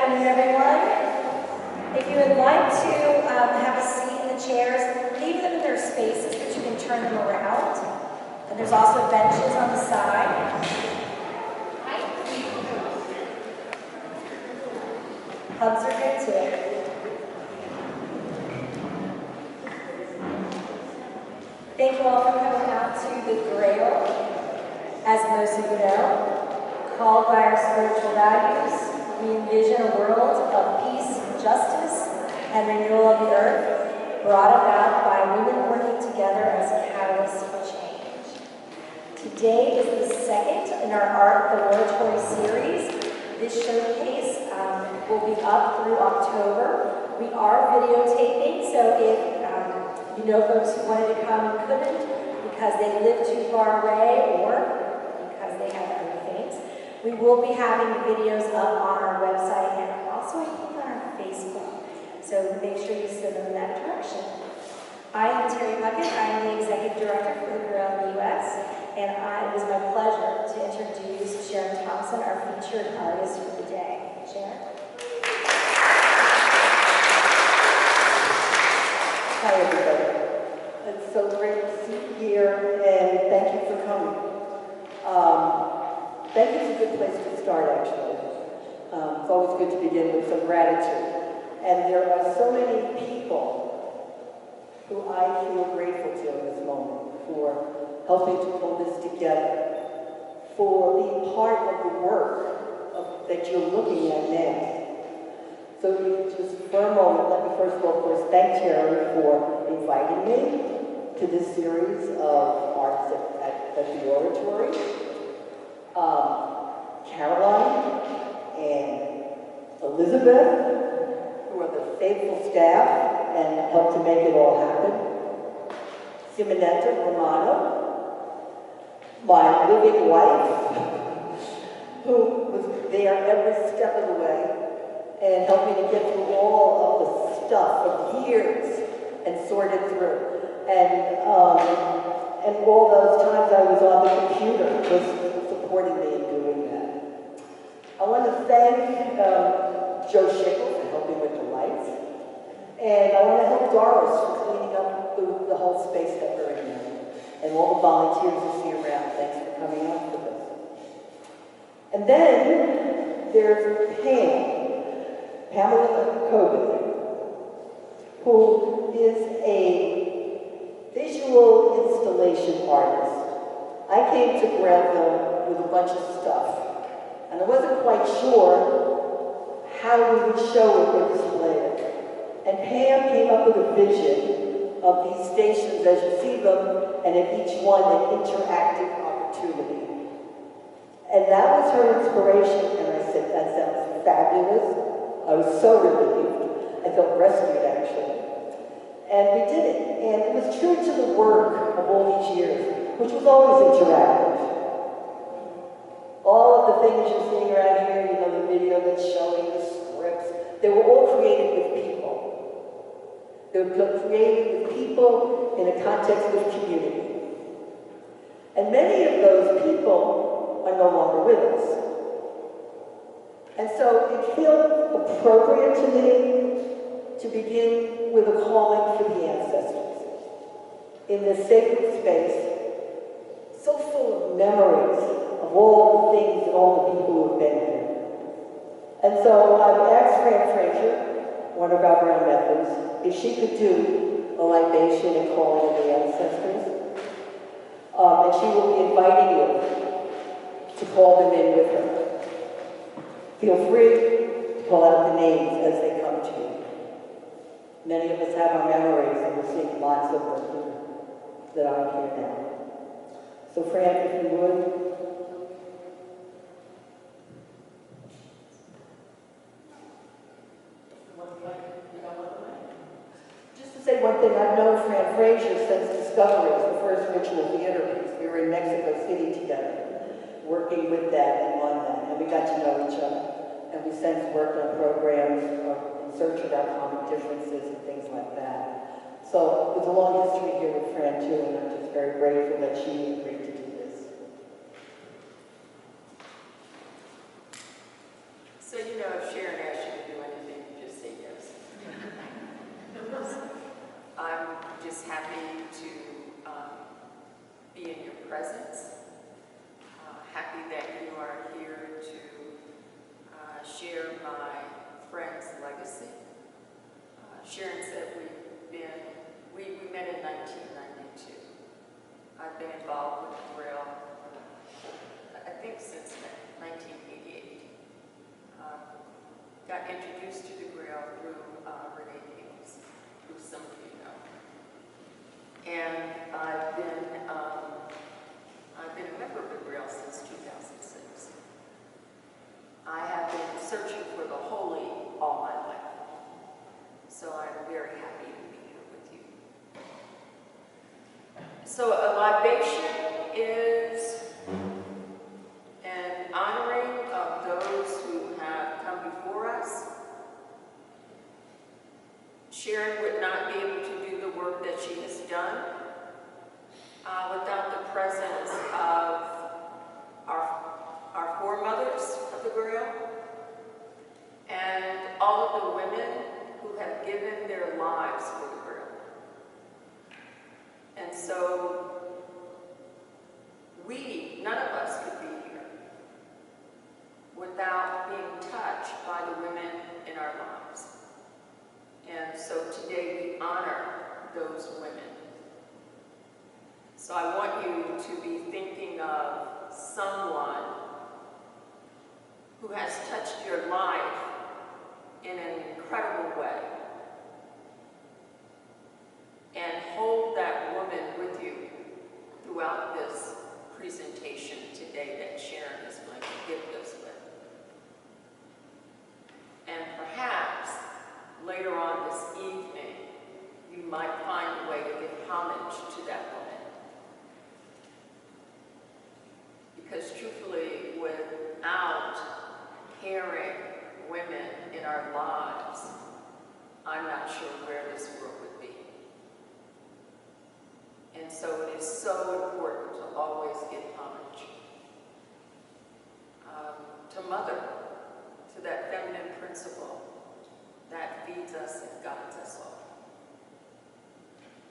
afternoon, everyone. If you would like to have a seat in the chairs, leave them in their spaces, but you can turn them around. And there's also benches on the side. Hugs are good too. Thank you all for coming out to the Grail. As most of you know, called by our spiritual values, we envision a world of peace, justice, and renewal of the earth, brought about by women working together as catalysts for change. Today is the second in our Art the Oratory series. This showcase will be up through October. We are videotaping, so if you know folks who wanted to come and couldn't because they live too far away or because they have other things, we will be having videos up on our website and also I think on our Facebook. So make sure you send them in that direction. I am Terry Puckett. I am the Executive Director for the Grail in the U.S. And it is my pleasure to introduce Sharon Thomson, our featured artist for the day. Sharon? Hi, everybody. It's so great to see you here, and thank you for coming. Thank you is a good place to start, actually. It's always good to begin with some gratitude. And there are so many people who I feel grateful to in this moment for helping to pull this together, for being part of the work that you're looking at now. So just for a moment, let me first of all, of course, thank Terry for inviting me to this series of arts at the Oratory. Caroline and Elizabeth, who are the faithful staff and helped to make it all happen. Simonetta Romano, my living wife, who was there every step of the way and helped me to get through all of the stuff of years and sort it through. And all those times I was on the computer was supporting me in doing that. I want to thank Joe Schickel for helping with the lights. And I want to help Doris for cleaning up the whole space that we're in now. And all the volunteers you see around, thanks for coming out with us. And then there's Pamela Coben, who is a visual installation artist. I came to Grailville with a bunch of stuff, and I wasn't quite sure how we would show it or display it. And Pam came up with a vision of these stations as you see them, and at each one an interactive opportunity. And that was her inspiration, and I said, that sounds fabulous. I was so relieved. I felt rescued, actually. And we did it. And it was true to the work of all these years, which was always interactive. All of the things you're seeing around here, you know, the video that's showing the scripts, they were all created with people. They were created with people in a context of community. And many of those people are no longer with us. And so it felt appropriate to me to begin with a calling for the ancestors. In this sacred space, so full of memories of all the things and all the people who have been here. And so I've asked Fran Frazier, one of our ground members, if she could do a libation and calling of the ancestors. And she will be inviting you to call them in with her. Feel free to call out the names as they come to you. Many of us have our memories, and we're seeing lots of them here that aren't here now. So Fran, if you would. Just to say one thing, I've known Fran Frazier since Discovery, the first ritual theater piece. We were in Mexico City together, working with that and on that, and we got to know each other. And we since worked on programs in search of our common differences and things like that. So there's a long history here with Fran too, and I'm just very grateful that she agreed to do this. So you know, if Sharon asked you to just happy to be in your presence. Happy that you are here to share my friend's legacy. Sharon said we met in 1992. I've been involved with the Grail, I think since 1988. Got introduced to the Grail through Renee Kings, who some of you know. And I've been a member of the Grail since 2006. I have been searching for the holy all my life. So I'm very happy to be here with you. So a libation is an honoring of those who have come before us. Sharon would not be able to do the work that she has done without the presence of our foremothers of the Grail and all of the women who have given their lives for the Grail. And so none of us could be here without being touched by the women in our lives. And so today we honor those women. So I want you to be thinking of someone who has touched your life in an incredible way. And hold that woman with you throughout this presentation today that Sharon is going to gift us with. And perhaps later on this evening, you might find a way to give homage to that woman. Because truthfully, without caring women in our lives, I'm not sure where this world would be. And so it is so important to always give homage to Mother, to that feminine principle that feeds us and guides us all.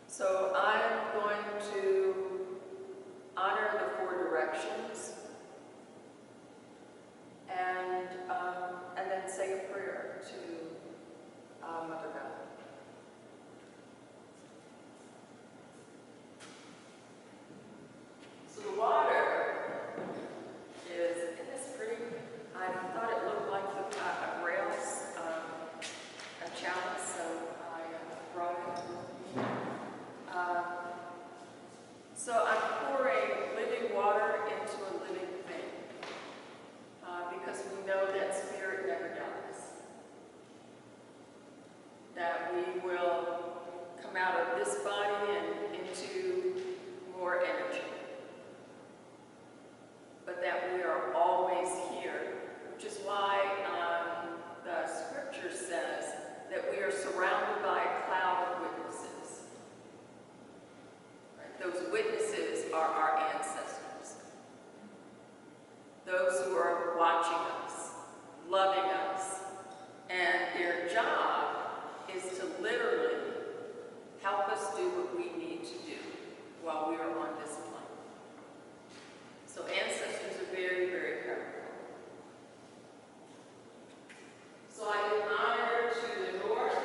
So I'm going to honor the 4 directions and then say a prayer to Mother God. So the water isn't this pretty? I thought it looked like the rails, a chalice, so I brought it. So I'm pouring living water into a living thing, because we know that spirit never dies. That we will come out of this body and into more energy. But that we are always here, which is why the scripture says that we are surrounded by a cloud of witnesses. Right? Those witnesses are our ancestors. Those who are watching us, loving us, and their job is to literally help us do what we need to do while we are on this planet. So ancestors are very, very powerful. So I give honor to the north,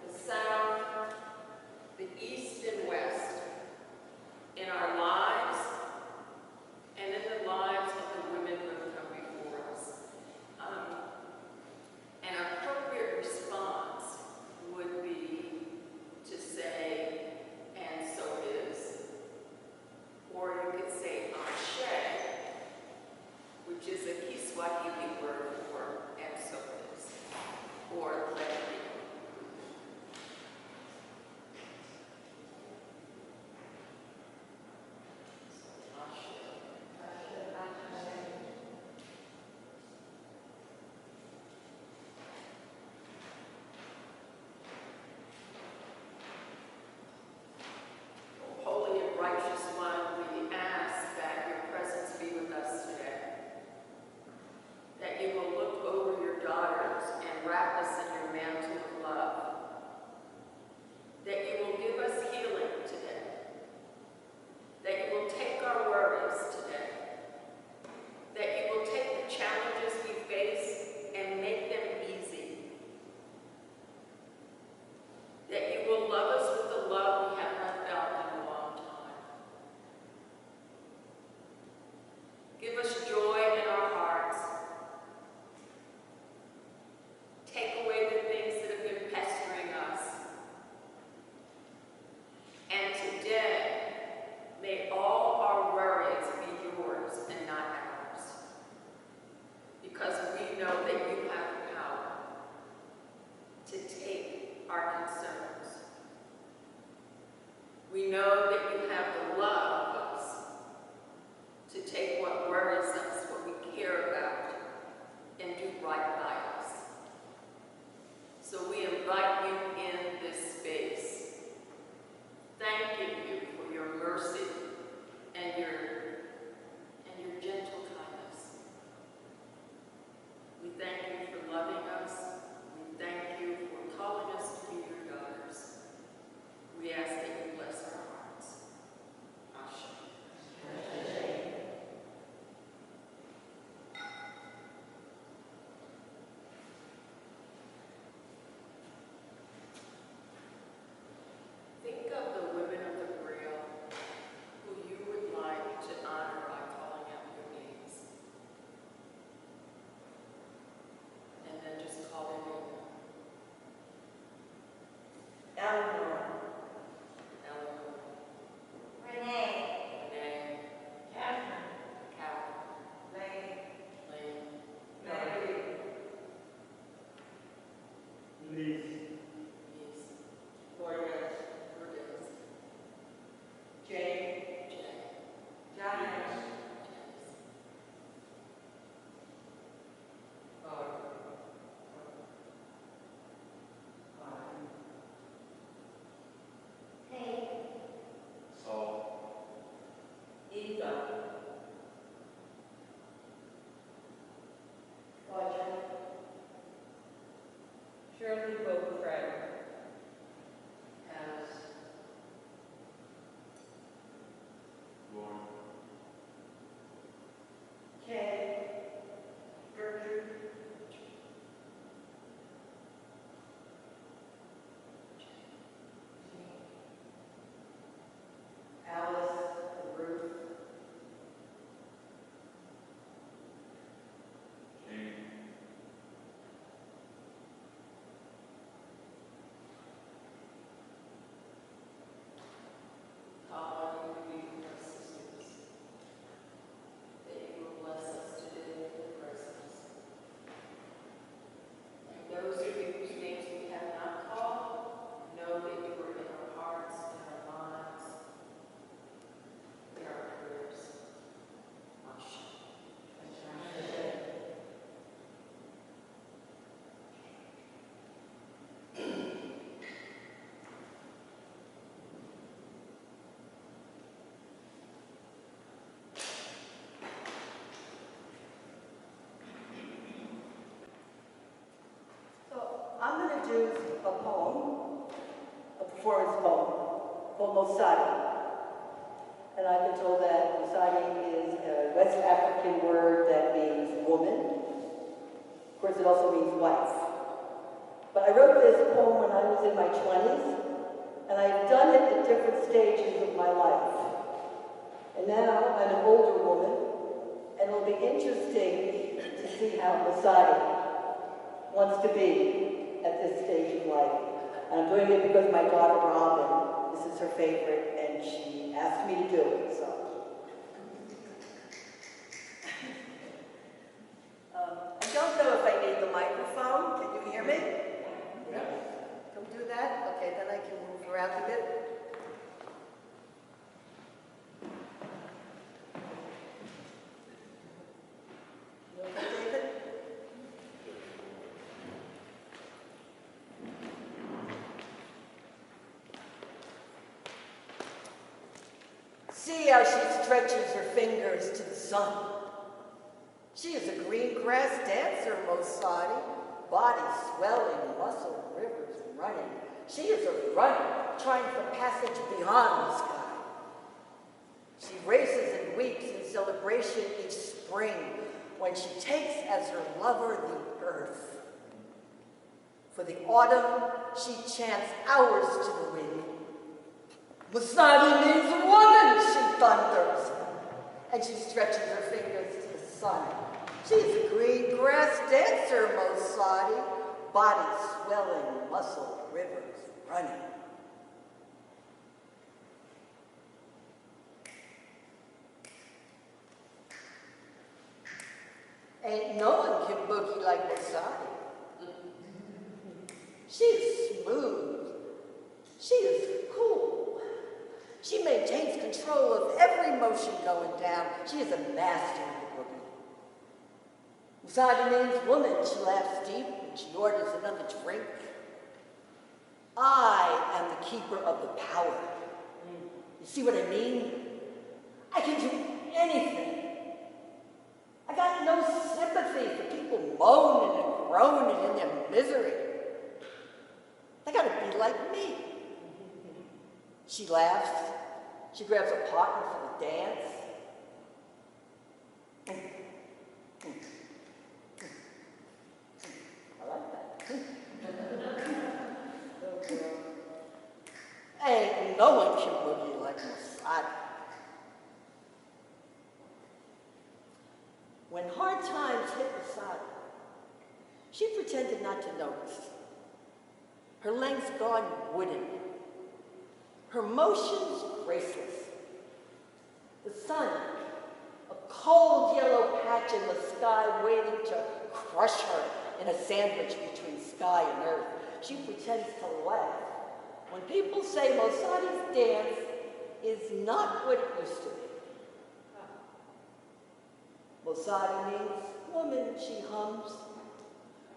the south, the east and west in our lives and in the lives of the women who have come before us. An appropriate response would be to say, and so is, or you could say, Ashe, which is introduce a poem, a performance poem, called Mosadi. And I've been told that Mosadi is a West African word that means woman. Of course, it also means wife. But I wrote this poem when I was in my 20s, and I've done it at different stages of my life. And now I'm an older woman, and it'll be interesting to see how Mosadi wants to be at this stage of life. And I'm doing it because my daughter Robin, this is her favorite, and she asked me to do it, so. I don't know if I need the microphone. Can you hear me? Yeah. Can we do that? Okay, then I can move around a bit. You okay, David? See how she stretches her fingers to the sun. She is a green grass dancer, Mosadi, body swelling, muscle rivers running. She is a runner, trying for passage beyond the sky. She races and weeps in celebration each spring when she takes as her lover the earth. For the autumn, she chants hours to the wind. Mosadi means woman, she thunders, and she stretches her fingers to the sun. She is a green grass dancer, Mosadi, body swelling, muscle rivers running. Ain't no one can boogie like Mosadi. She is smooth. She is cool. She maintains control of every motion going down. She is a master of the boogie. Mosadi means woman. She laughs deep and she orders another drink. I am the keeper of the power. You see what I mean? I can do anything. I got no sympathy for people moaning and groaning in their misery. They gotta be like me. She laughs. She grabs a partner for the dance. I like that. Ain't no one can boogie like Mosadi. When hard times hit Mosadi, she pretended not to notice. Her legs gone wooden. Her motions graceless. The sun, a cold yellow patch in the sky waiting to crush her in a sandwich between sky and earth. She pretends to laugh. When people say Mosadi's dance is not what it used to be. Mosadi means woman, she hums,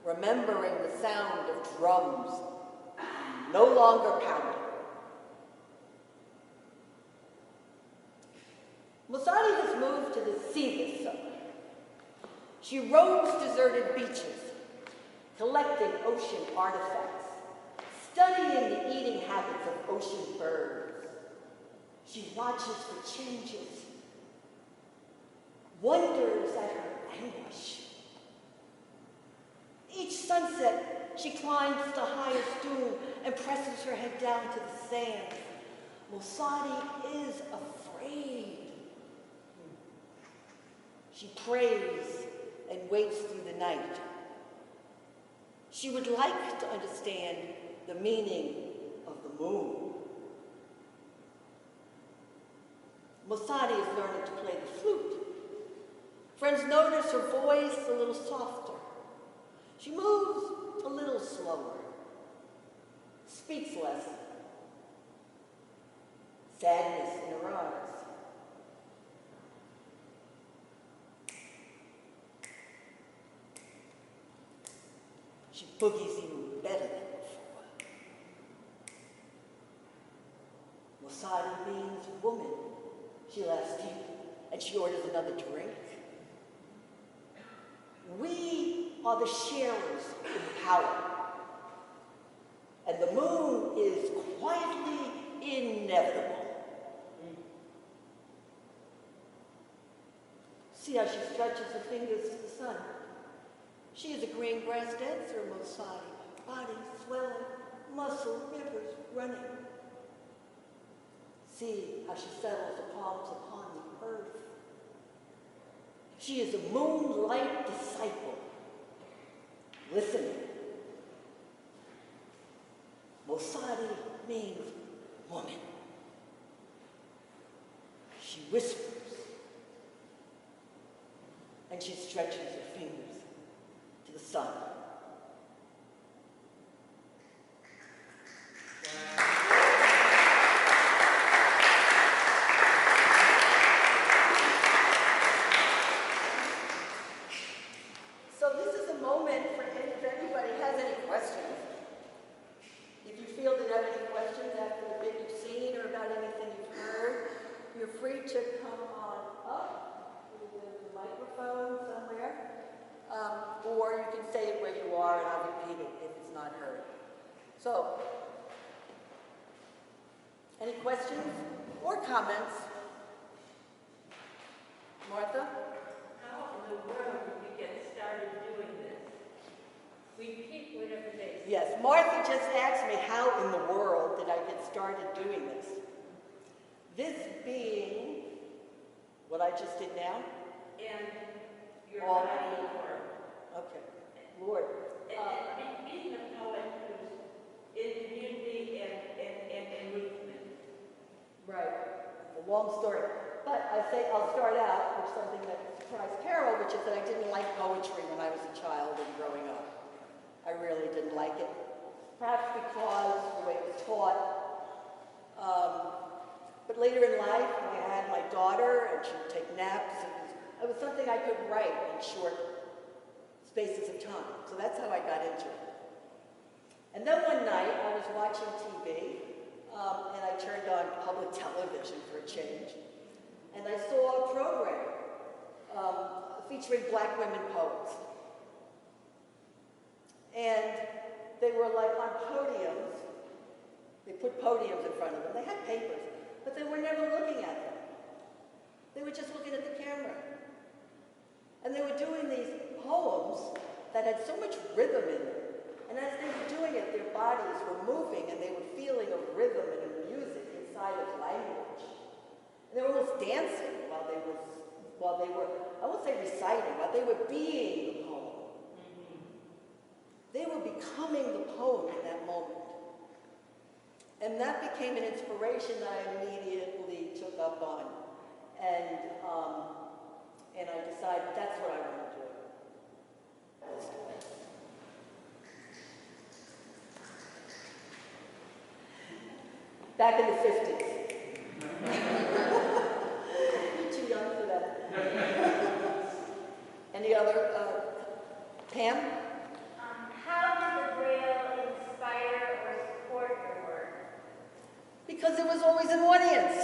remembering the sound of drums, no longer pounding. Mosadi has moved to the sea this summer. She roams deserted beaches, collecting ocean artifacts, studying the eating habits of ocean birds. She watches for changes, wonders at her anguish. Each sunset, she climbs the highest dune and presses her head down to the sand. Mosadi is afraid. She prays and waits through the night. She would like to understand the meaning of the moon. Mosadi is learning to play the flute. Friends notice her voice a little softer. She moves a little slower, speaks less. Sadness in her eyes. She boogies even better than before. Mosadi means woman. She laughs deep, and she orders another drink. We are the sharers in power. inevitable. See how she stretches her fingers to the sun. She is a green grass dancer, Mosadi, body swelling, muscle rivers running. See how she settles the palms upon the earth. She is a moonlight disciple, listening. Mosadi means woman. She whispers, and she stretches her fingers to the sun. So this is a moment for if anybody has any questions. If you feel that you have any questions after the bit you've seen or about anything you've heard, you're free to come on up. There's a microphone somewhere. Or you can say it where you are and I'll repeat it if it's not heard. So, any questions or comments? Martha? How in the world did you get started doing this? Repeat whatever they say. Yes, Martha just asked me how in the world did I get started doing this. This being what I just did now? And your All- body of work. Okay, Lord. And being a poet who's in community and movement. Right, a long story. But I'll start out with something that surprised Carol, which is that I didn't like poetry when I was a child and growing up. I really didn't like it. Perhaps because the way it was taught. But later in life, when I had my daughter and she would take naps, it was something I could write in short spaces of time. So that's how I got into it. And then one night, I was watching TV, and I turned on public television for a change. And I saw a program featuring Black women poets. And they were like on podiums. They put podiums in front of them. They had papers, but they were never looking at them. They were just looking at the camera. And they were doing these poems that had so much rhythm in them. And as they were doing it, their bodies were moving and they were feeling a rhythm and a music inside of language. And they were almost dancing while they were, I won't say reciting, while they were being the poem. They were becoming the poem in that moment. And that became an inspiration that I immediately took up on. And I decided that's what I want to do. Let's do it. Back in the 50s. You're too young for that. Any other, Pam? How did the Grail inspire or support your work? Because there was always an audience.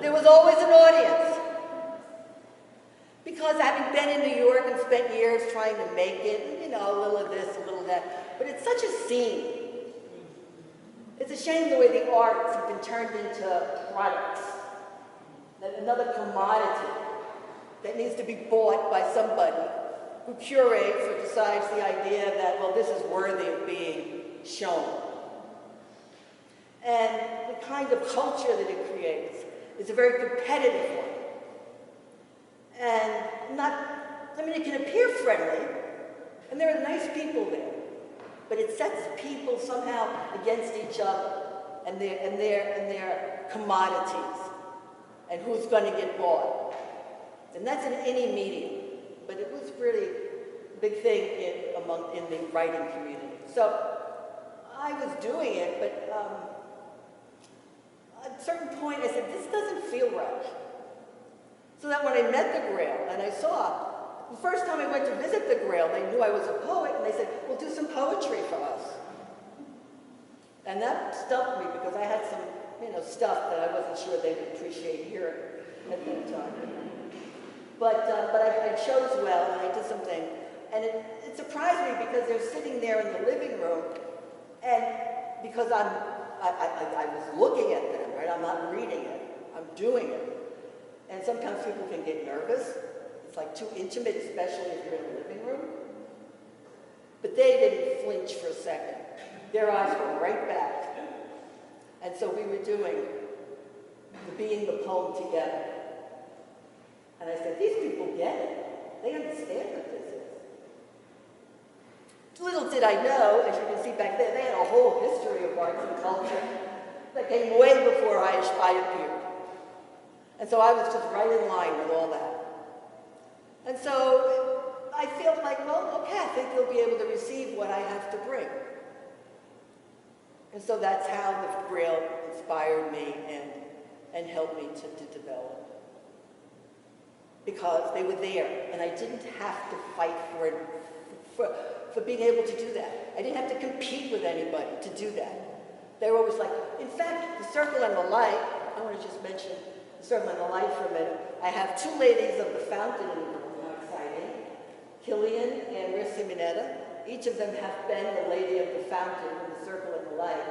There was always an audience. Because having been in New York and spent years trying to make it, you know, a little of this, a little of that, but it's such a scene. It's a shame the way the arts have been turned into products, another commodity that needs to be bought by somebody who curates or decides the idea that, well, this is worthy of being shown. And the kind of culture that it creates is a very competitive one. And it can appear friendly, and there are nice people there, but it sets people somehow against each other and their commodities and who's going to get bought. And that's in any medium, but it was really a big thing in the writing community. So I was doing it, but at a certain point I said, this doesn't feel right. So that when I met the Grail and I saw, the first time I went to visit the Grail, they knew I was a poet and they said, well, do some poetry for us. And that stumped me because I had some, stuff that I wasn't sure they'd appreciate hearing at that time. But I chose well and I did something. And it surprised me because they're sitting there in the living room And because I was looking at them, right? I'm not reading it, I'm doing it. And sometimes people can get nervous. It's like too intimate, especially if you're in a living room. But they didn't flinch for a second. Their eyes were right back. And so we were doing being the poem together. And I said, these people get it. They understand what this is. Little did I know, as you can see back there, they had a whole history of arts and culture that came way before I appeared. And so I was just right in line with all that. And so I felt like, well, okay, I think they'll be able to receive what I have to bring. And so that's how the Grail inspired me and helped me to develop. Because they were there, and I didn't have to fight for being able to do that. I didn't have to compete with anybody to do that. They were always like, in fact, the Circle and the Light, I want to just mention the Circle and the Light for a minute. I have two ladies of the fountain in the room, how exciting. Killian and Rissy Minetta. Each of them have been the lady of the fountain in the Circle and the Light.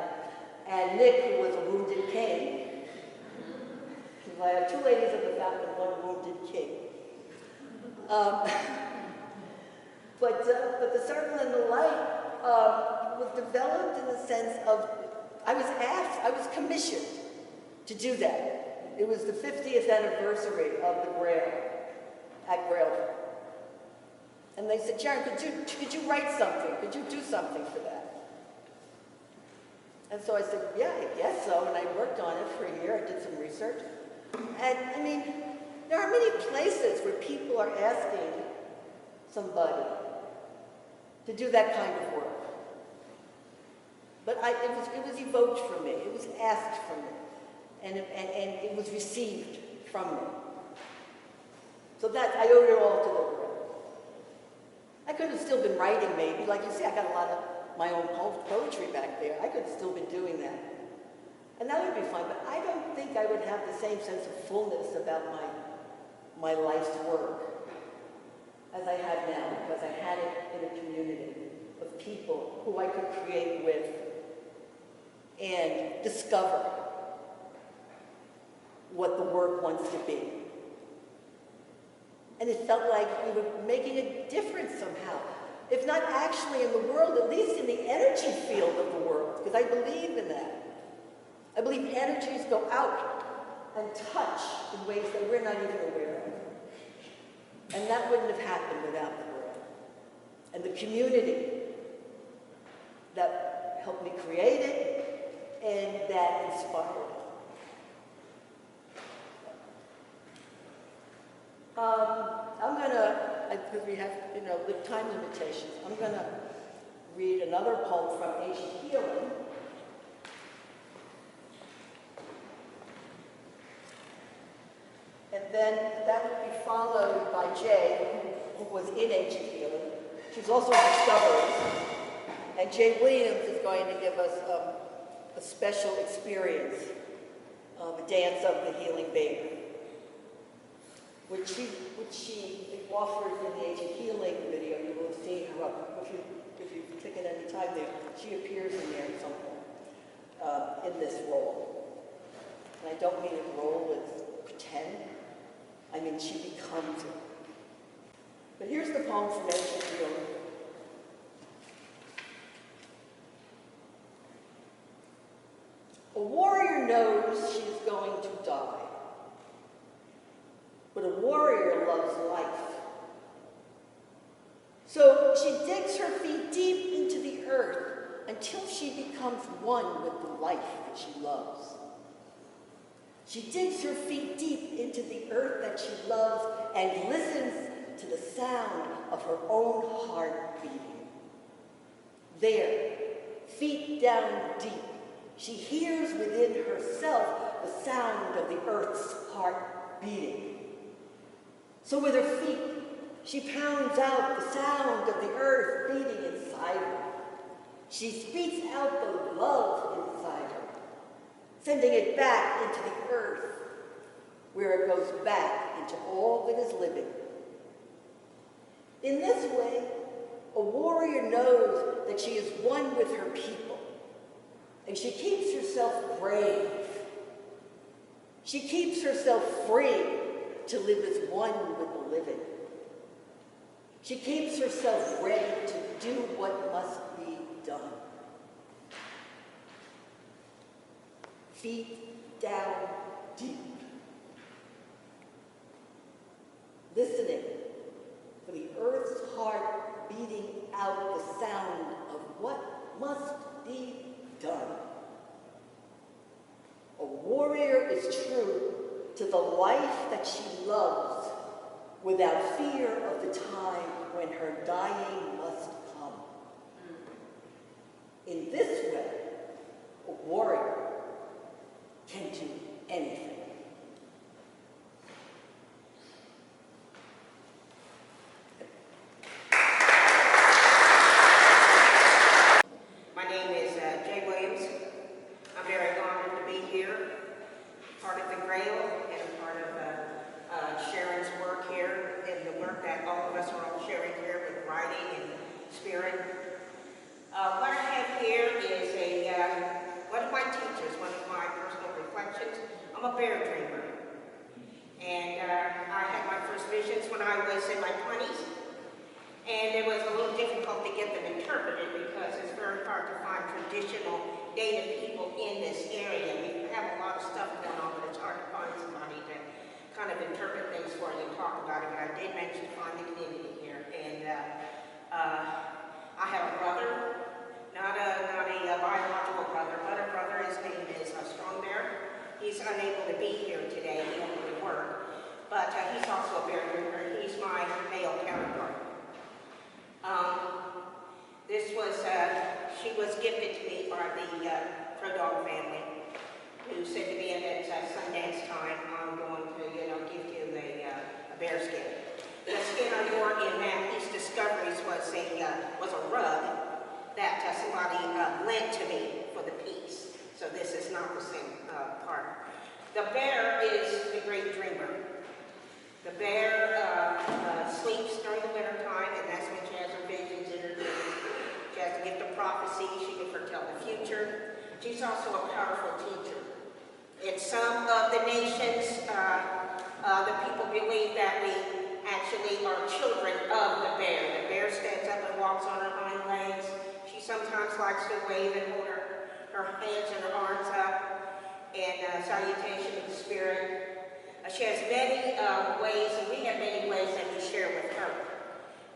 And Nick, who was a wounded king. I have two ladies of the fountain, one wounded king. But the Circle and the Light was developed in the sense of, I was commissioned to do that. It was the 50th anniversary of the Grail, at Grail. And they said, Sharon, could you write something? Could you do something for that? And so I said, yeah, I guess so. And I worked on it for a year. I did some research. And I mean, there are many places where people are asking somebody to do that kind of work. But it was evoked from me. It was asked from me. And it was received from me. So that, I owed it all to the Grail. I could have still been writing maybe. Like you see, I got a lot of my own poetry back there. I could have still been doing that. And that would be fine, but I don't think I would have the same sense of fullness about my life's work as I have now, because I had it in a community of people who I could create with and discover what the work wants to be. And it felt like we were making a difference somehow. If not actually in the world, at least in the energy field of the world, because I believe in that. I believe energies go out and touch in ways that we're not even aware of. And that wouldn't have happened without the Grail. And the community that helped me create it and that inspired it. I'm gonna, because we have, the time limitations, I'm gonna read another poem from Ancient Healing. And then that would be followed by Jay, who was in Ancient Healing. She's also a discoverer. And Jay Williams is going to give us a special experience of a dance of the healing baby, which she offered in the Ancient Healing video. You will have seen her up. If you've taken any time there, she appears in there at some point in this role. And I don't mean a role as pretend. I mean, she becomes it. But here's the poem from Ancient Healing. A warrior knows she is going to die, but a warrior loves life. So she digs her feet deep into the earth until she becomes one with the life that she loves. She digs her feet deep into the earth that she loves and listens to the sound of her own heart beating. There, feet down deep, she hears within herself the sound of the earth's heart beating. So with her feet, she pounds out the sound of the earth beating inside her. She speaks out the love inside her, sending it back into the earth, where it goes back into all that is living. In this way, a warrior knows that she is one with her people And she keeps herself brave. She keeps herself free to live as one with the living. She keeps herself ready to do what must be done. Feet down deep. Listening for the earth's heart beating out the sound of what must be done. A warrior is true to the life that she loves without fear of the time when her dying must come. In this way, a warrior can do anything. My name is Jay Williams. I'm very honored to be here, part of the Grail and a part of Sharon's work here and the work that all of us are all sharing here with writing and spirit. What I have here is one of my teachers, one of my personal reflections. I'm a bear dreamer. And I had my first visions when I was in my 20s. And it was a little difficult to get them interpreted because it's very hard to find traditional Native people in this area. We have a lot of stuff going on, but it's hard to find somebody to kind of interpret things for you and talk about it. But I did manage to find the community here. And I have a brother, not a biological brother, but a brother. His name is Strong Bear. He's unable to be here today. He won't be work. But he's also a bear drinker. He's my male counterpart. She was gifted to me by the Crow Dog family, who said to me at Sundance time, I'm going to, give you a bear skin. The skin I wore in Matthew's Discoveries was a rug that somebody lent to me for the piece. So this is not the same part. The bear is the great dreamer. The bear sleeps during the winter time, and that's when she has her visions in her dreams. She has the gift of prophecy. She can foretell the future. She's also a powerful teacher. In some of the nations, the people believe that we actually are children of the bear. The bear stands up and walks on her hind legs. She sometimes likes to wave and hold her hands and her arms up in salutation of the spirit. She has many ways, and we have many ways that we share with her.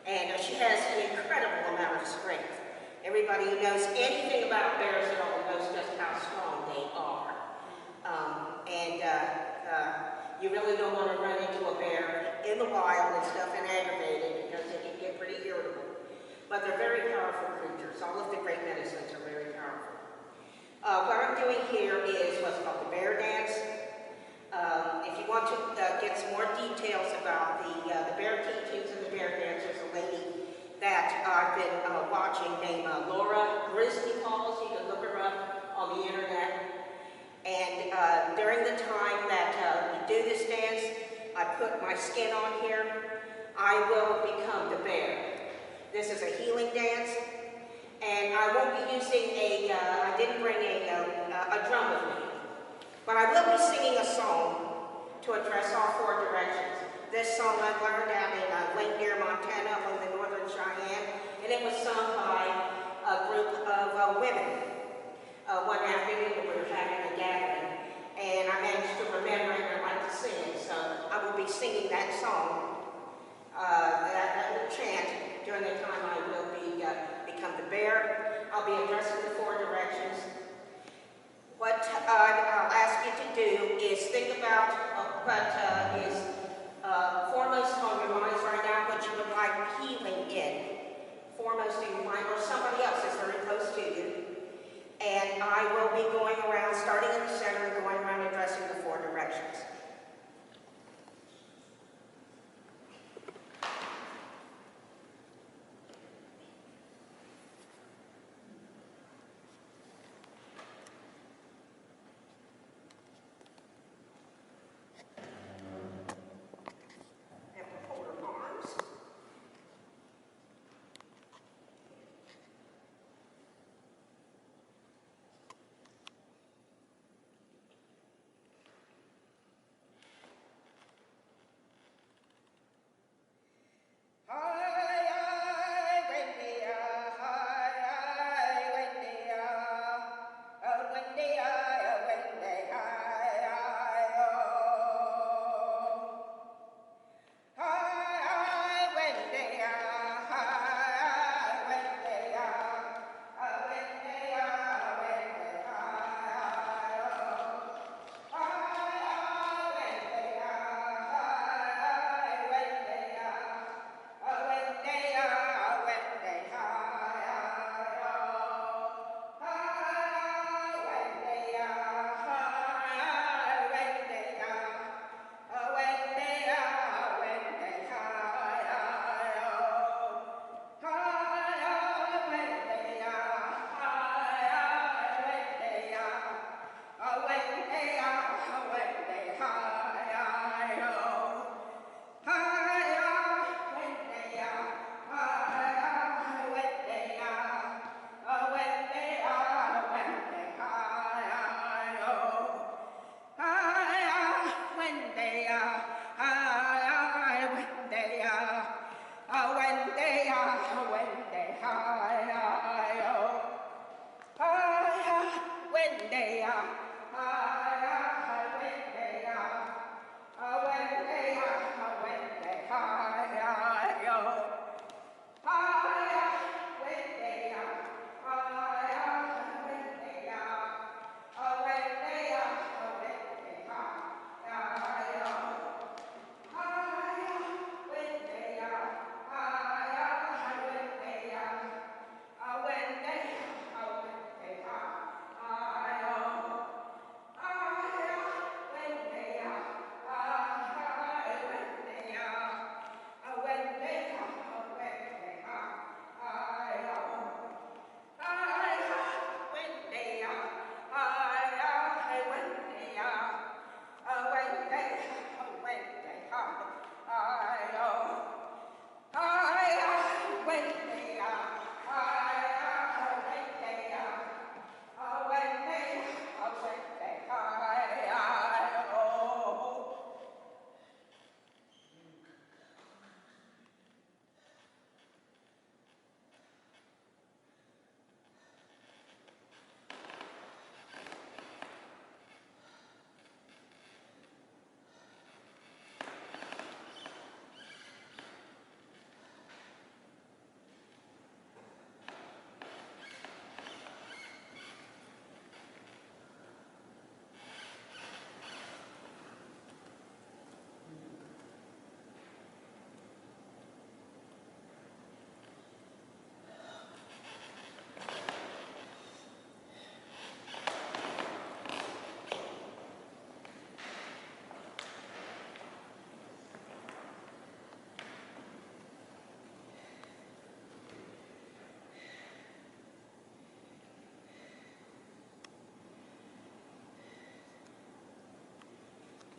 And she has an incredible amount of strength. Everybody who knows anything about bears at all knows just how strong they are. You really don't want to run into a bear in the wild and stuff and aggravate it because it can get pretty irritable. But they're very powerful creatures. All of the great medicines are very powerful. What I'm doing here is what's called the bear dance. If you want to get some more details about the bear teachings and the bear dance, there's a lady that I've been watching named Laura Grisby Falls. You can look her up on the internet. And during the time that we do this dance, I put my skin on here. I will become the bear. This is a healing dance. And I won't be using I didn't bring a drum with me. But I will be singing a song to address all four directions. This song I learned out in Lake Montana among the Northern Cheyenne, and it was sung by a group of women. One afternoon we were having a gathering, and I managed to remember it and I like to sing it, so I will be singing that song, that little chant during the time I will be become the bear. I'll be addressing the four directions. What I'll ask you to do is think about what is foremost on your minds right now, what you would like healing in. Foremost in your mind, or somebody else is very close to you. And I will be going around, starting in the center and going around addressing the four directions.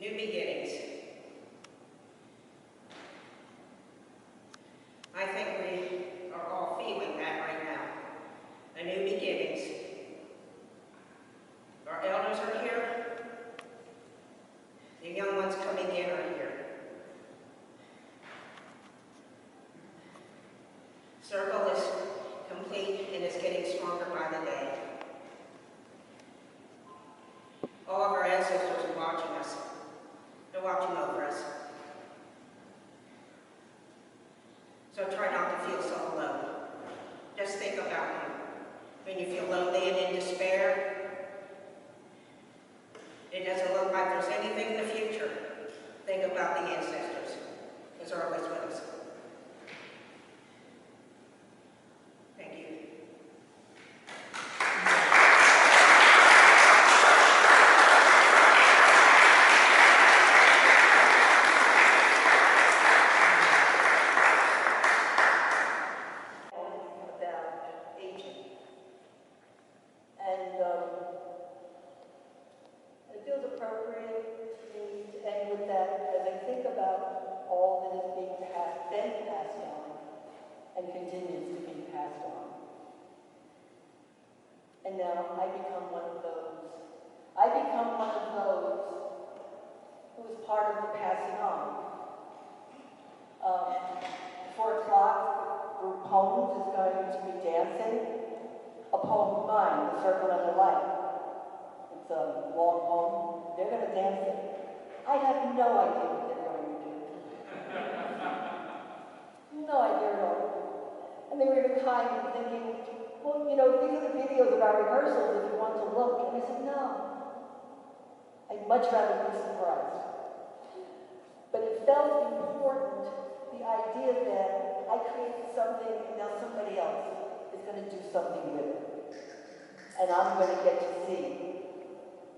New beginnings. I think we are all feeling that right now. A new beginnings. Our elders are here. The young ones coming in are here. Circle is complete and is getting stronger by the day. All of our ancestors are watching us. They're watching over us. So try not to feel so alone. Just think about them. When you feel lonely and in despair, it doesn't look like there's anything in the future. Think about the ancestors, because they're always with us. Thank you. About aging. And it feels appropriate to me to end with that as I think about all that is being passed on and continues to be passed on. And now I become one of those. I become one of those who is part of the passing on. 4 o'clock, group PONES is going to be dancing. A poem of mine, The Circle and the Light. It's a long poem. They're going to dance it. I have no idea what they're going to do. No idea at all. And they were even kind of thinking, well, you know, these are the videos of our rehearsals if you want to look. And I said, no. I'd much rather be surprised. But it felt important, the idea that I created something and now somebody else is going to do something with it. And I'm going to get to see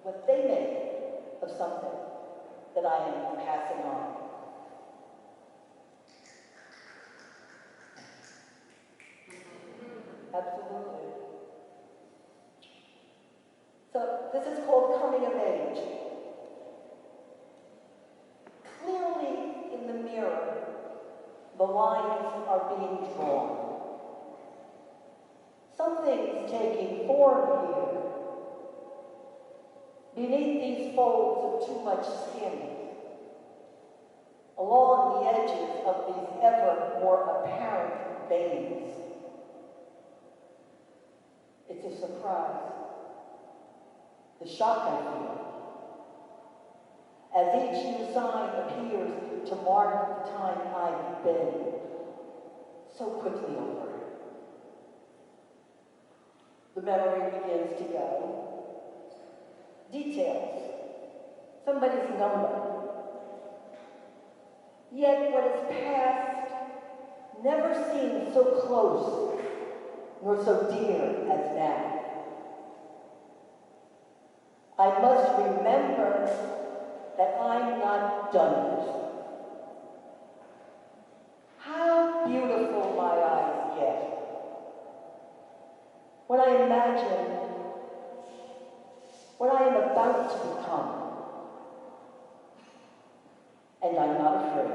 what they make of something that I am passing on. Absolutely. So this is called coming of age. Clearly in the mirror, the lines are being drawn. Something's taking form here. Beneath these folds of too much skin, along the edges of these ever more apparent veins. It's a surprise. The shock I feel. As each new sign appears to mark the time I've been so quickly over. The memory begins to go. Details. Somebody's number. Yet what is past never seemed so close nor so dear as now. I must remember that I'm not done yet. How beautiful my eyes get when I imagine what I am about to become. And I'm not afraid.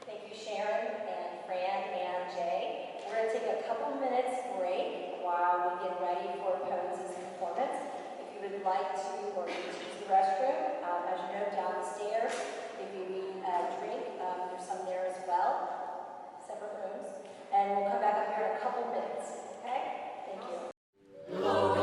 Thank you, Sharon and Fran and Jay. We're going to take a couple minutes break while we get ready for PONES' performance. If you would like to or need to use the restroom, as you know, down the stairs. If you need a drink, there's some there as well, separate rooms. And we'll come back up here in a couple minutes, okay? Thank you. Thank you.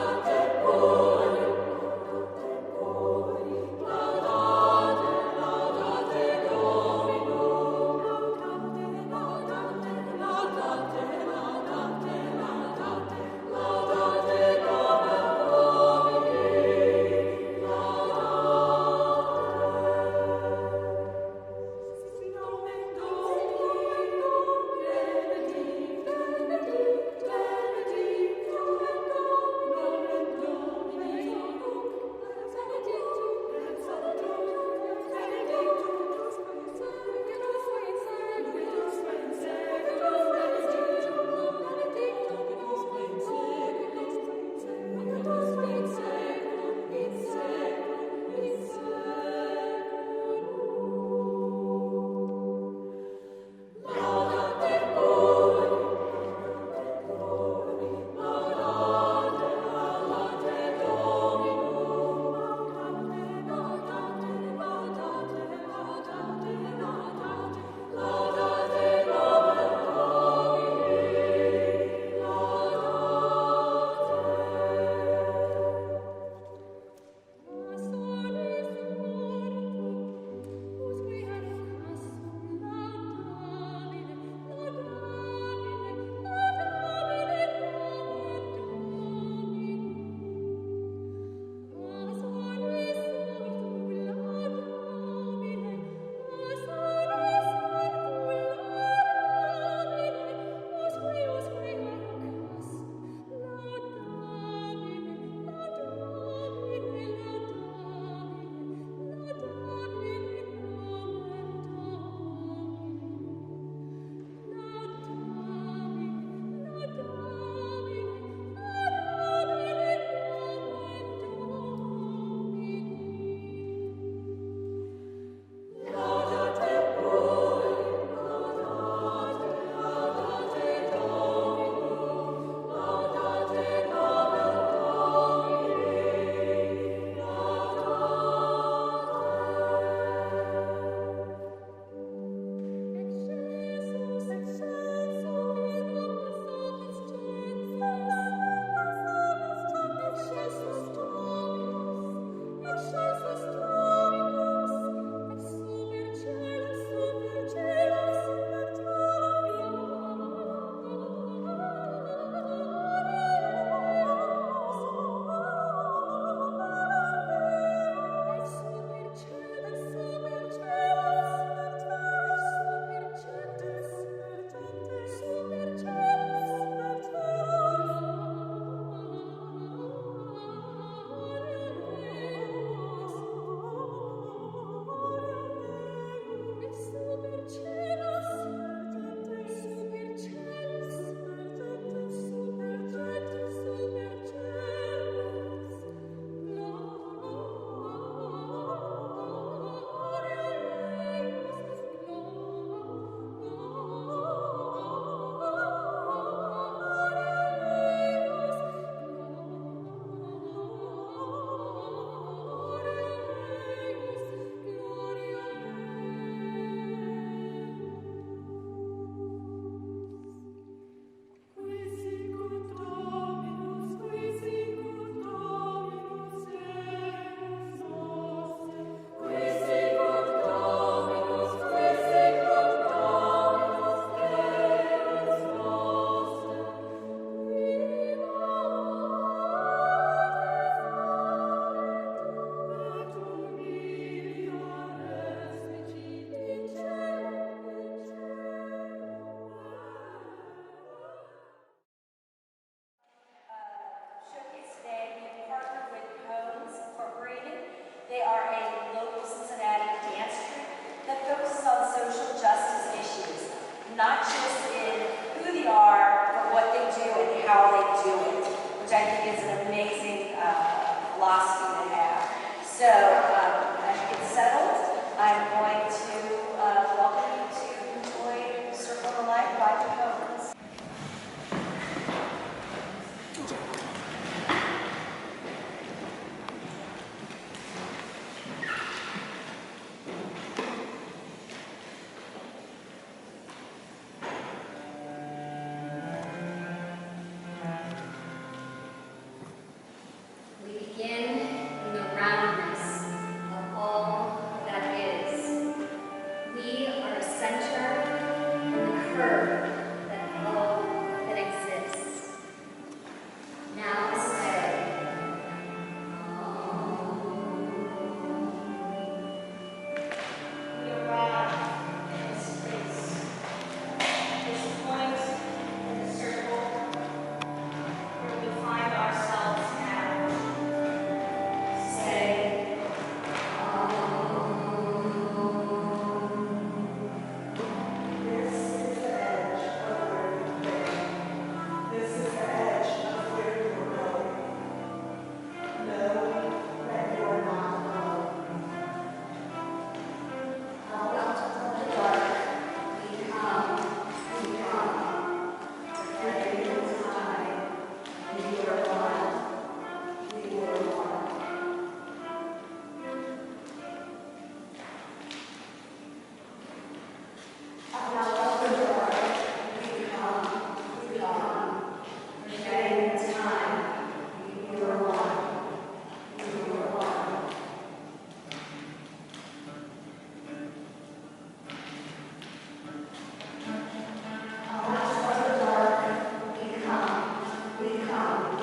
time,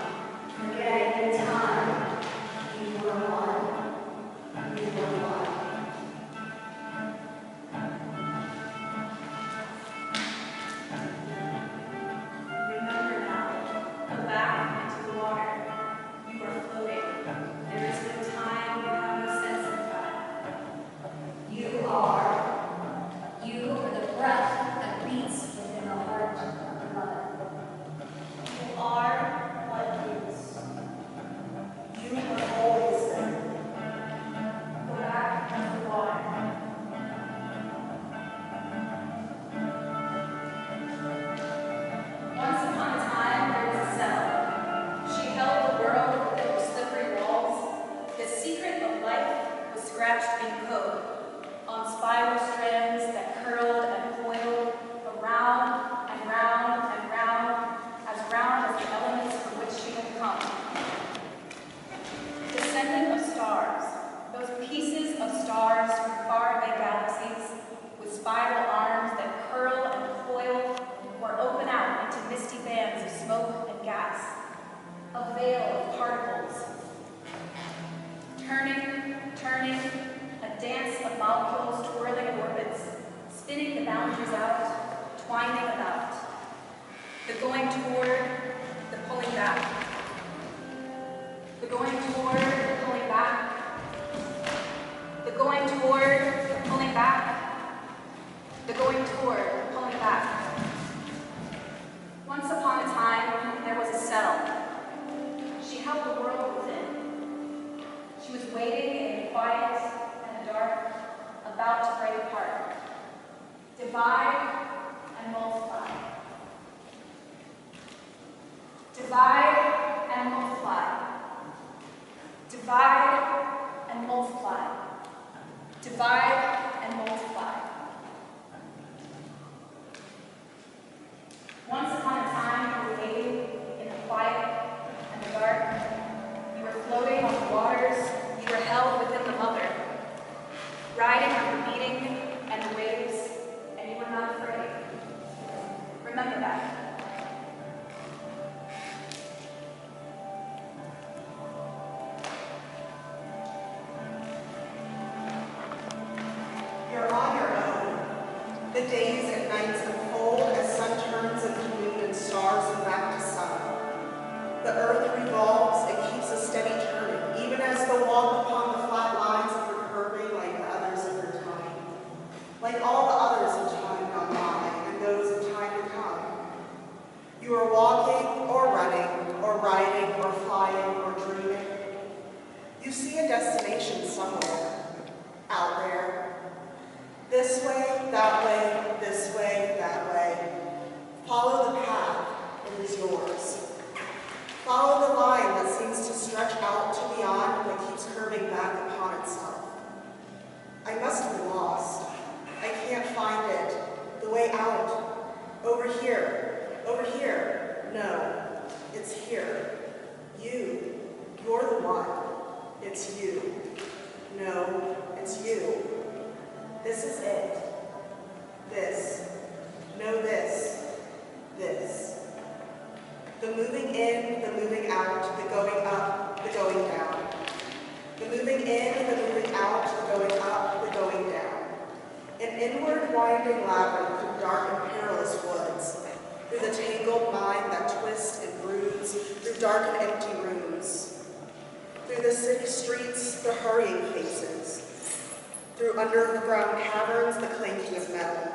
forgetting in time, you were one, you were one. Remember now, go back into the water. You are floating. There is no time, you have no sense of time. You are the breath that beats within the heart of the mother. You are what is. You were always there. Go back into the water. Once upon a time, there was a cell. She held the world within her slippery walls. The secret of life was scratched in code on spiral strands that curled and coiled around and round and round as the elements from which she had come. Descendant of stars, those pieces of stars from faraway galaxies with spiral arms that curl and coil or open out into misty bands of smoke and gas, a veil of particles. Turning, a dance of molecules twirling in orbits, spinning the boundaries out, twining about. The going toward, the pulling back. The going toward, the pulling back. The going toward, the pulling back. The going toward, the pulling back. Once upon a time, there was a settle. She held the world within. She was waiting in the quiet and the dark, about to break apart. Divide and multiply. Divide and multiply. Divide and multiply. Divide and multiply. Once upon a time, you were waiting in the quiet and the dark. You were floating on the waters. You were held within the mother, riding on the beating and the waves, and you were not afraid. Remember that. You're on your own. The days and nights unfold as sun turns into moon and stars and back to sun. The earth revolves and keeps a steady turning, even as the walk upon the flat lines of her curving like the others of her time. Like all the others of time gone by and those of time to come. You are walking or running or riding or flying or dreaming. You see a destination somewhere, out there. This way, that way, this way, that way. Follow the path, it is yours. Follow the line that seems to stretch out to beyond but keeps curving back upon itself. I must have been lost. I can't find it. The way out. Over here. Over here. No, it's here. You. You're the one. It's you. No, it's you. This is it. This. No, this. This. The moving in, the moving out, the going up, the going down. The moving in, the moving out, the going up, the going down. An inward winding labyrinth through dark and perilous woods, through the tangled mind that twists and broods, through dark and empty rooms, through the city streets, the hurrying faces, through underground caverns, the clanking of metal,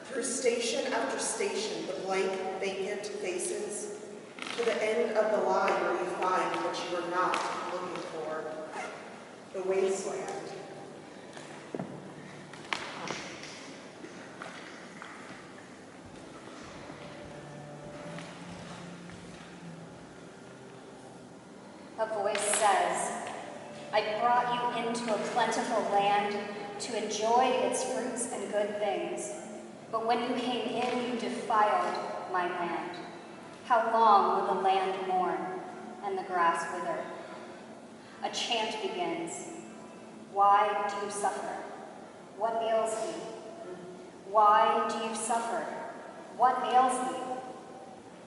through station after station, the blank, vacant faces, to the end of the line where you find what you are not looking for, the wasteland. A voice says, I brought you into a plentiful land to enjoy its fruits and good things. But when you came in, you defiled my land. How long will the land mourn and the grass wither? A chant begins. Why do you suffer? What ails thee? Why do you suffer? What ails thee?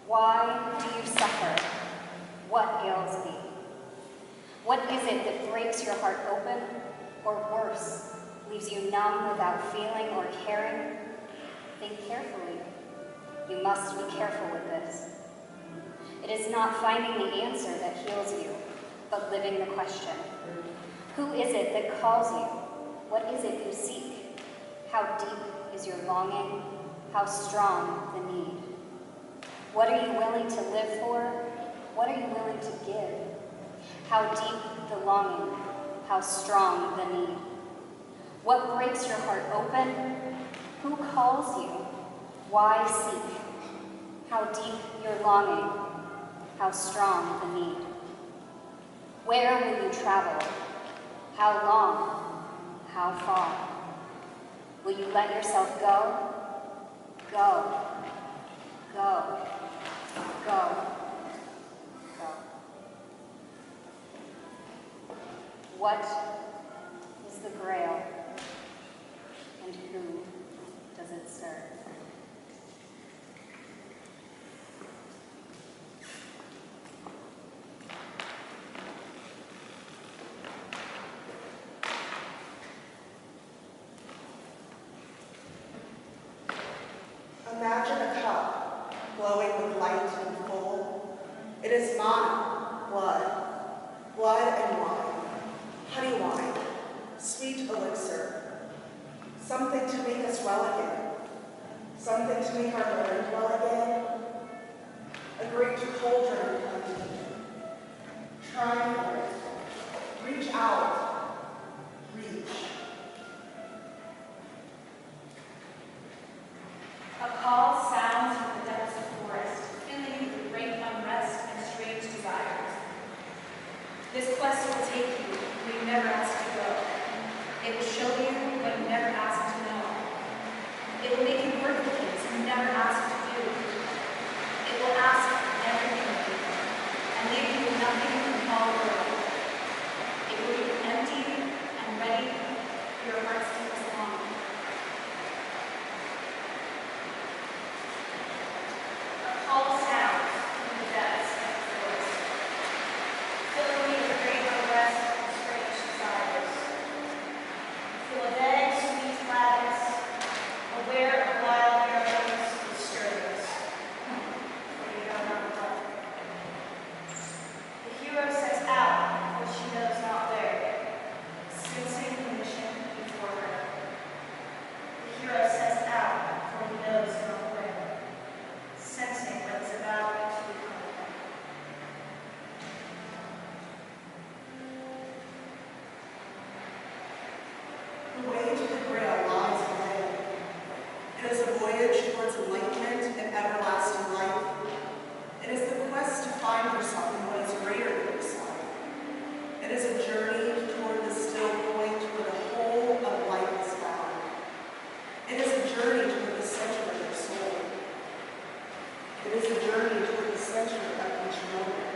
Why do you suffer? What is it that breaks your heart open, or worse, leaves you numb without feeling or caring? Think carefully. You must be careful with this. It is not finding the answer that heals you, but living the question. Who is it that calls you? What is it you seek? How deep is your longing? How strong the need? What are you willing to live for? What are you willing to give? How deep the longing? How strong the need? What breaks your heart open? Who calls you? Why seek? How deep your longing? How strong the need? Where will you travel? How long? How far? Will you let yourself go? Go. Go. Go. Go. What is the Grail, and who does it serve? Imagine a cup glowing with light and full. It is mana, blood and wine, honey wine, sweet elixir, something to make us well again, something to make our learning well again, a great cauldron of deep. Try for it. Reach out. Reach. A call sounds from the depths of the forest, filling you with great unrest and strange desires. This quest will take you where you never asked to go. It will show you what you never asked to know. It will make you work with things you never asked to do. It will ask everything of you and leave you with nothing in the whole world. It will leave you empty and ready for your heart's deepest longing. Call sounds from the depths of the forest, filling me with great unrest and strange desires. Feel a vague, sweet gladness, aware of wild arrows and stirrings, for you know not what. The hero sets out, for she knows not where, sensing the mission before her. The hero sets out, for he knows not where, sensing what is about to become of him. The way to the Grail lies within. It is a voyage towards enlightenment and everlasting life. It is the quest to find yourself in what is greater than yourself. It is a journey toward the still point where the whole of life is found. It is a journey toward the center of your soul. It is a journey toward the center of each moment.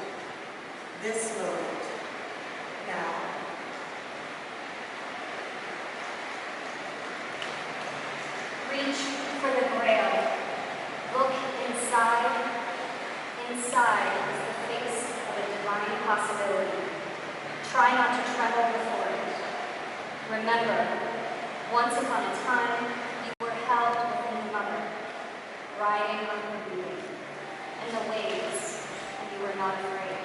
This moment. Now. Reach for the Grail. Look inside. Inside is the face of a divine possibility. Try not to tremble before it. Remember, once upon a time, you were held within the mother, riding on her beauty, and the waves, and you were not afraid.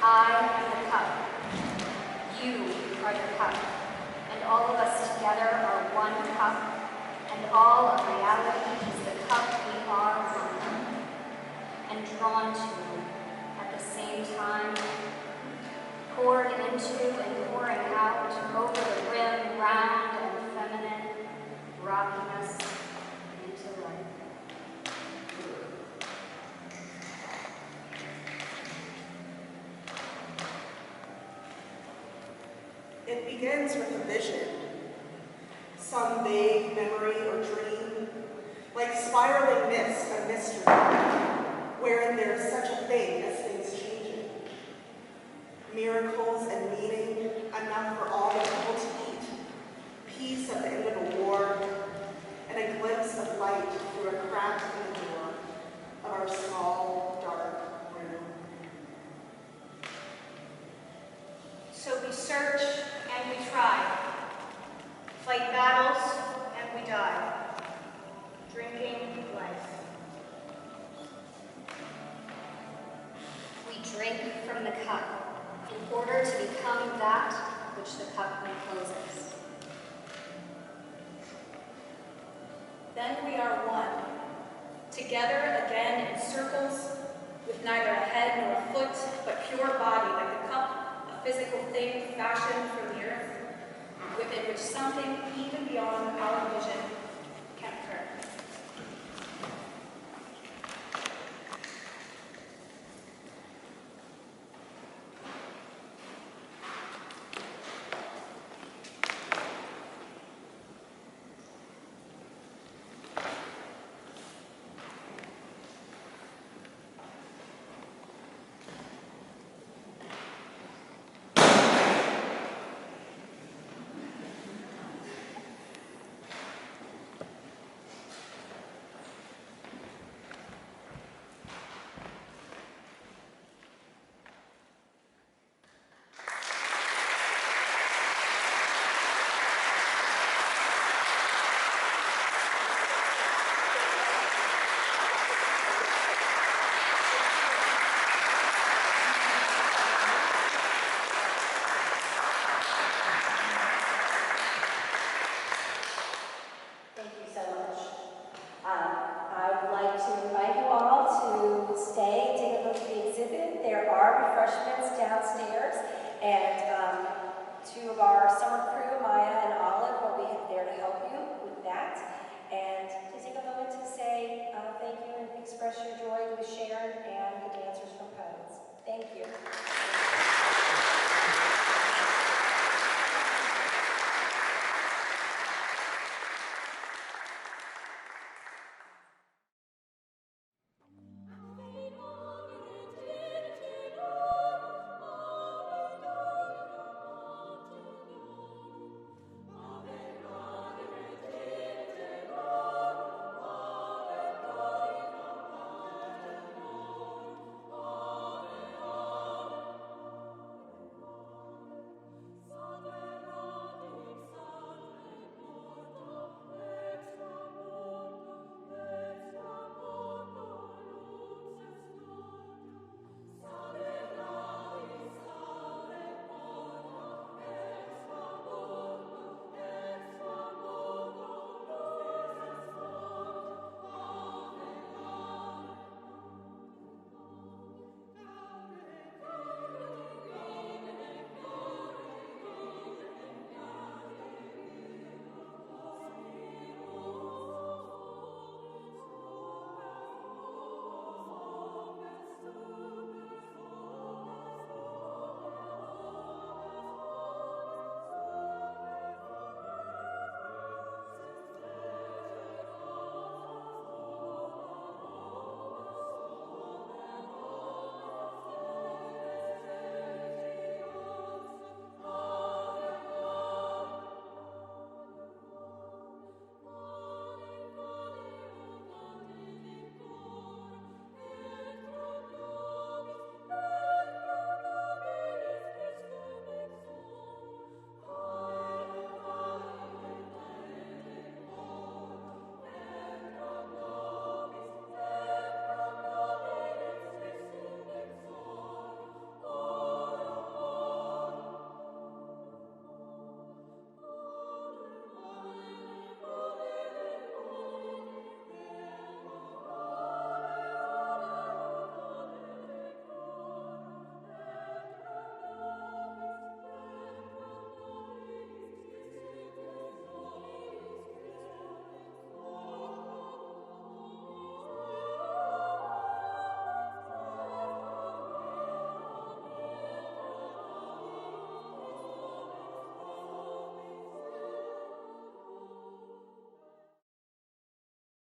I am the cup. You are the cup, and all of us together are one cup, and all of reality is the cup we are one, and drawn to at the same time, poured into and pouring out over the rim, round and feminine, rocking us into life. It begins with a vision, some vague memory or dream, like spiraling mist, a mystery, wherein there is such a thing as things changing. Miracles and meaning, enough for all the people to eat, peace at the end of a war, and a glimpse of light through a crack in the door of our small, dark room. drink from the cup, in order to become that which the cup encloses. Then we are one, together again in circles, with neither a head nor a foot, but pure body like the cup, a physical thing fashioned from the earth, within which something even beyond our vision